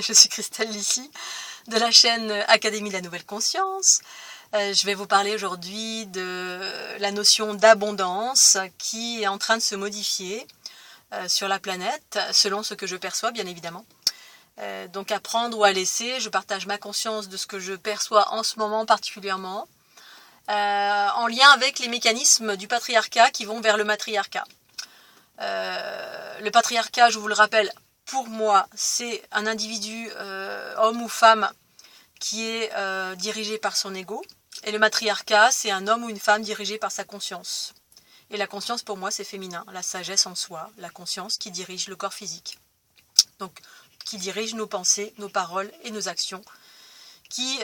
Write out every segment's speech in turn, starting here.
Je suis Christelle Lissy de la chaîne Académie de la Nouvelle Conscience. Je vais vous parler aujourd'hui de la notion d'abondance qui est en train de se modifier sur la planète, selon ce que je perçois bien évidemment. Donc à prendre ou à laisser, je partage ma conscience de ce que je perçois en ce moment particulièrement, en lien avec les mécanismes du patriarcat qui vont vers le matriarcat. Le patriarcat, je vous le rappelle, pour moi, c'est un individu, homme ou femme, qui est dirigé par son ego. Et le matriarcat, c'est un homme ou une femme dirigé par sa conscience. Et la conscience, pour moi, c'est féminin. La sagesse en soi, la conscience qui dirige le corps physique. Donc, qui dirige nos pensées, nos paroles et nos actions. Qui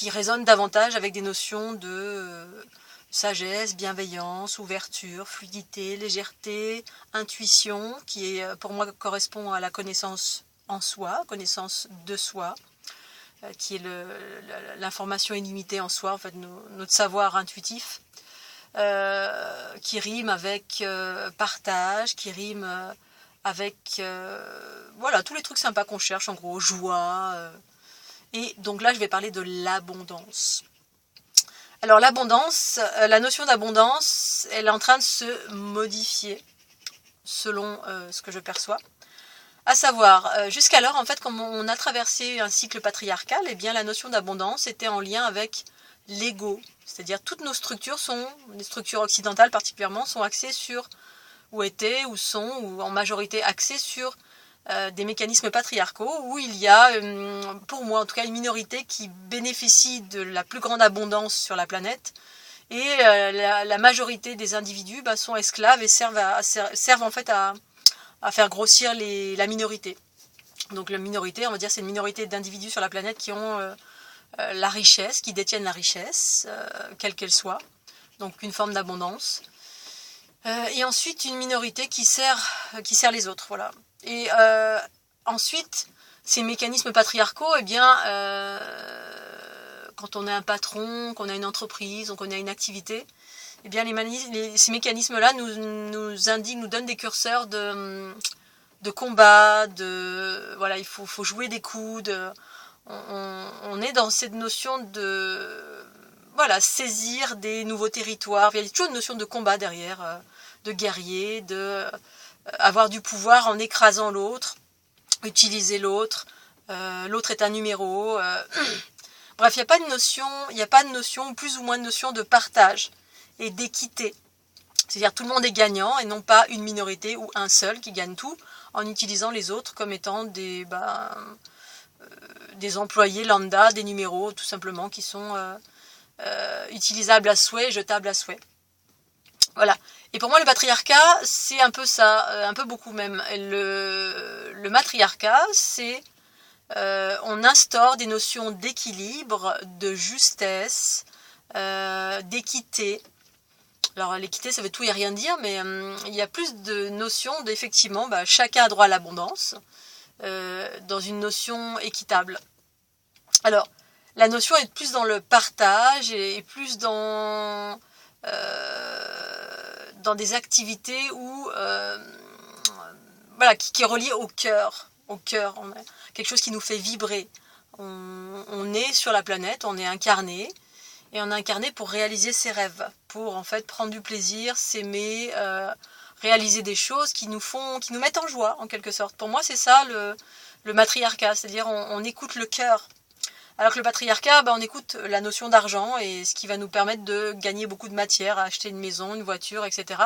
résonnent davantage avec des notions de sagesse, bienveillance, ouverture, fluidité, légèreté, intuition, qui pour moi correspond à la connaissance en soi, connaissance de soi, qui est l'information illimitée en soi, en fait notre savoir intuitif, qui rime avec partage, qui rime avec voilà, tous les trucs sympas qu'on cherche, en gros, joie. Et donc là, je vais parler de l'abondance. Alors l'abondance, la notion d'abondance, elle est en train de se modifier selon ce que je perçois. À savoir, jusqu'alors, en fait, comme on a traversé un cycle patriarcal, eh bien la notion d'abondance était en lien avec l'ego. C'est-à-dire toutes nos structures les structures occidentales particulièrement, sont axées sur, ou étaient, ou sont, ou en majorité axées sur des mécanismes patriarcaux où il y a, pour moi en tout cas, une minorité qui bénéficie de la plus grande abondance sur la planète et la majorité des individus sont esclaves et servent en fait à faire grossir la minorité. Donc la minorité, on va dire, c'est une minorité d'individus sur la planète qui ont la richesse, qui détiennent la richesse, quelle qu'elle soit, donc une forme d'abondance. Et ensuite une minorité qui sert les autres, voilà. Et ensuite, ces mécanismes patriarcaux, eh bien, quand on est un patron, qu'on a une entreprise, qu'on a une activité, eh bien, ces mécanismes-là nous indiquent, nous donnent des curseurs de combat, voilà, il faut jouer des coups, on est dans cette notion de, voilà, saisir des nouveaux territoires. Il y a toujours une notion de combat derrière, de guerrier, avoir du pouvoir en écrasant l'autre, utiliser l'autre, l'autre est un numéro. Bref, il n'y a pas de notion, plus ou moins de notion de partage et d'équité. C'est-à-dire tout le monde est gagnant et non pas une minorité ou un seul qui gagne tout en utilisant les autres comme étant des employés lambda, des numéros tout simplement qui sont utilisables à souhait et jetables à souhait. Voilà. Et pour moi, le patriarcat, c'est un peu ça, un peu beaucoup même. Le matriarcat, c'est on instaure des notions d'équilibre, de justesse, d'équité. Alors l'équité, ça veut tout et rien dire, mais il y a plus de notions d'effectivement, chacun a droit à l'abondance, dans une notion équitable. Alors, la notion est plus dans le partage et plus dans des activités où voilà, qui est relié au cœur. On a quelque chose qui nous fait vibrer. On est sur la planète, on est incarné, et on est incarné pour réaliser ses rêves, pour en fait prendre du plaisir, s'aimer, réaliser des choses qui nous mettent en joie en quelque sorte. Pour moi, c'est ça le matriarcat, c'est-à-dire on écoute le cœur. Alors que le patriarcat, on écoute la notion d'argent et ce qui va nous permettre de gagner beaucoup de matière, acheter une maison, une voiture, etc.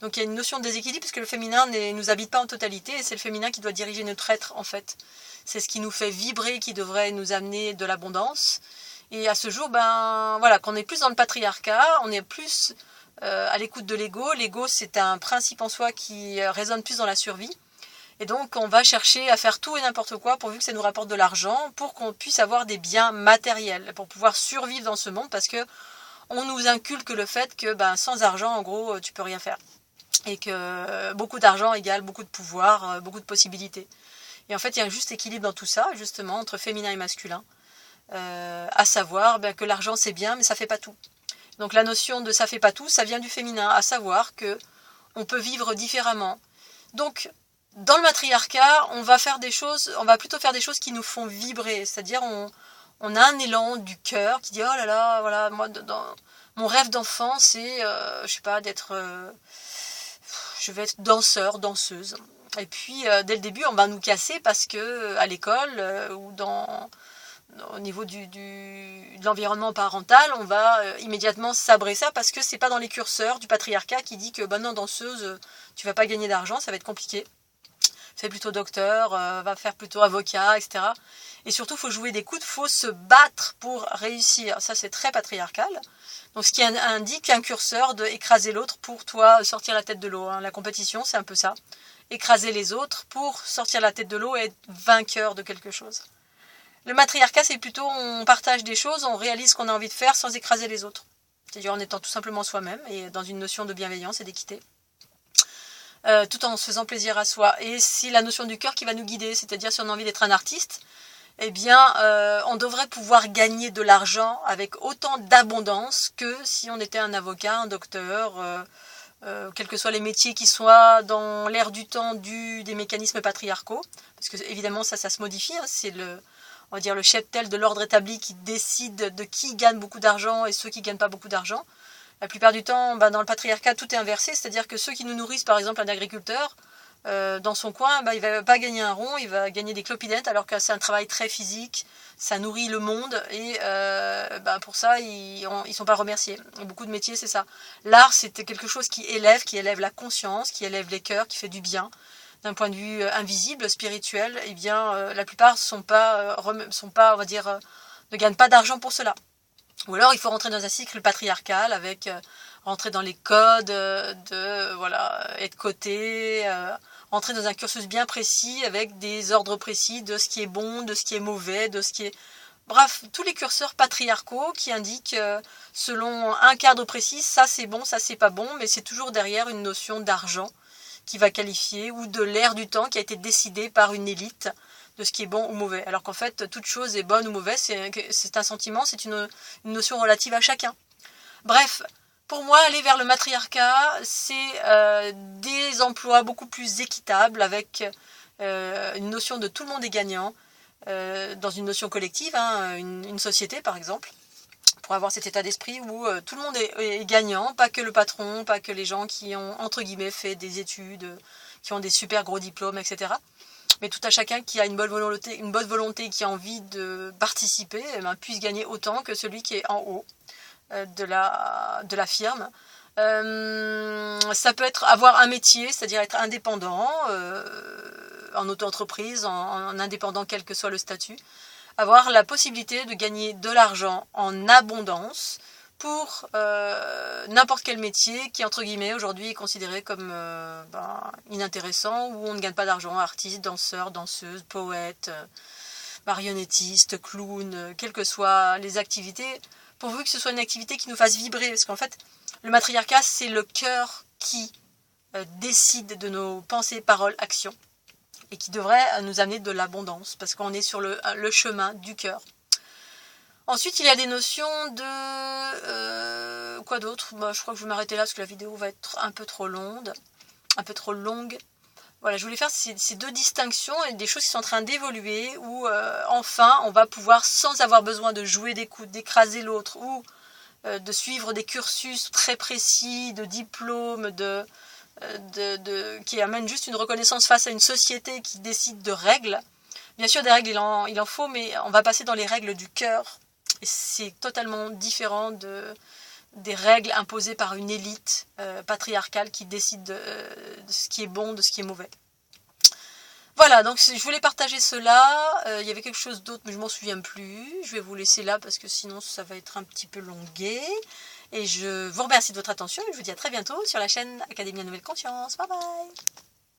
Donc il y a une notion de déséquilibre puisque le féminin ne nous habite pas en totalité et c'est le féminin qui doit diriger notre être en fait. C'est ce qui nous fait vibrer, qui devrait nous amener de l'abondance. Et à ce jour, voilà, qu'on est plus dans le patriarcat, on est plus à l'écoute de l'ego. L'ego, c'est un principe en soi qui résonne plus dans la survie. Et donc, on va chercher à faire tout et n'importe quoi pourvu que ça nous rapporte de l'argent pour qu'on puisse avoir des biens matériels, pour pouvoir survivre dans ce monde parce que on nous inculque le fait que sans argent, en gros, tu peux rien faire. Et que beaucoup d'argent égale beaucoup de pouvoir, beaucoup de possibilités. Et en fait, il y a un juste équilibre dans tout ça, justement, entre féminin et masculin. À savoir que l'argent, c'est bien, mais ça fait pas tout. Donc la notion de ça fait pas tout, ça vient du féminin, à savoir que on peut vivre différemment. Donc, Dans le matriarcat, on va plutôt faire des choses qui nous font vibrer, c'est-à-dire on a un élan du cœur qui dit oh là là, voilà, moi mon rêve d'enfant c'est, je sais pas, je vais être danseur, danseuse. Et puis dès le début, on va nous casser parce que à l'école ou au niveau de l'environnement parental, on va immédiatement sabrer ça parce que c'est pas dans les curseurs du patriarcat qui dit que non, danseuse, tu vas pas gagner d'argent, ça va être compliqué. Fais plutôt docteur, va faire plutôt avocat, etc. Et surtout, il faut jouer des coudes, il faut se battre pour réussir. Ça, c'est très patriarcal. Donc, ce qui indique un curseur de écraser l'autre pour toi sortir la tête de l'eau. Hein. La compétition, c'est un peu ça. Écraser les autres pour sortir la tête de l'eau et être vainqueur de quelque chose. Le matriarcat, c'est plutôt on partage des choses, on réalise ce qu'on a envie de faire sans écraser les autres. C'est-à-dire en étant tout simplement soi-même et dans une notion de bienveillance et d'équité. Tout en se faisant plaisir à soi. Et c'est la notion du cœur qui va nous guider, c'est-à-dire si on a envie d'être un artiste, eh bien, on devrait pouvoir gagner de l'argent avec autant d'abondance que si on était un avocat, un docteur, quels que soient les métiers qui soient dans l'ère du temps des mécanismes patriarcaux, parce que évidemment ça se modifie, hein, c'est on va dire le cheptel de l'ordre établi qui décide de qui gagne beaucoup d'argent et ceux qui gagnent pas beaucoup d'argent. La plupart du temps, dans le patriarcat, tout est inversé, c'est-à-dire que ceux qui nous nourrissent, par exemple un agriculteur, dans son coin, il ne va pas gagner un rond, il va gagner des clopinettes, alors que c'est un travail très physique, ça nourrit le monde, et pour ça, ils ne sont pas remerciés. Et beaucoup de métiers, c'est ça. L'art, c'est quelque chose qui élève la conscience, qui élève les cœurs, qui fait du bien. D'un point de vue invisible, spirituel, eh bien, la plupart sont pas, on va dire, ne gagnent pas d'argent pour cela. Ou alors il faut rentrer dans un cycle patriarcal avec rentrer dans les codes être coté, rentrer dans un cursus bien précis avec des ordres précis de ce qui est bon, de ce qui est mauvais, de ce qui est... Bref, tous les curseurs patriarcaux qui indiquent selon un cadre précis, ça c'est bon, ça c'est pas bon, mais c'est toujours derrière une notion d'argent qui va qualifier ou de l'ère du temps qui a été décidée par une élite de ce qui est bon ou mauvais. Alors qu'en fait, toute chose est bonne ou mauvaise, c'est un sentiment, c'est une notion relative à chacun. Bref, pour moi, aller vers le matriarcat, c'est des emplois beaucoup plus équitables avec une notion de tout le monde est gagnant, dans une notion collective, hein, une société par exemple, pour avoir cet état d'esprit où tout le monde est gagnant, pas que le patron, pas que les gens qui ont, entre guillemets, fait des études, qui ont des super gros diplômes, etc. Mais tout à chacun qui a une bonne volonté, qui a envie de participer, puisse gagner autant que celui qui est en haut de la firme. Ça peut être avoir un métier, c'est-à-dire être indépendant, en auto-entreprise, en indépendant quel que soit le statut. Avoir la possibilité de gagner de l'argent en abondance pour n'importe quel métier qui, entre guillemets, aujourd'hui est considéré comme inintéressant, où on ne gagne pas d'argent, artiste, danseur, danseuse, poète, marionnettiste, clown, quelles que soient les activités, pourvu que ce soit une activité qui nous fasse vibrer, parce qu'en fait, le matriarcat, c'est le cœur qui décide de nos pensées, paroles, actions, et qui devrait nous amener de l'abondance, parce qu'on est sur le chemin du cœur. Ensuite, il y a des notions de... quoi d'autre ? Je crois que je vais m'arrêter là, parce que la vidéo va être un peu trop longue. Voilà, je voulais faire ces deux distinctions et des choses qui sont en train d'évoluer, où enfin, on va pouvoir, sans avoir besoin de jouer des coudes, d'écraser l'autre, ou de suivre des cursus très précis, de diplômes, qui amènent juste une reconnaissance face à une société qui décide de règles. Bien sûr, des règles, il en faut, mais on va passer dans les règles du cœur. Et c'est totalement différent des règles imposées par une élite patriarcale qui décide de ce qui est bon, de ce qui est mauvais. Voilà, donc je voulais partager cela. Il y avait quelque chose d'autre, mais je m'en souviens plus. Je vais vous laisser là parce que sinon ça va être un petit peu longué. Et je vous remercie de votre attention et je vous dis à très bientôt sur la chaîne Académie à Nouvelle Conscience. Bye bye!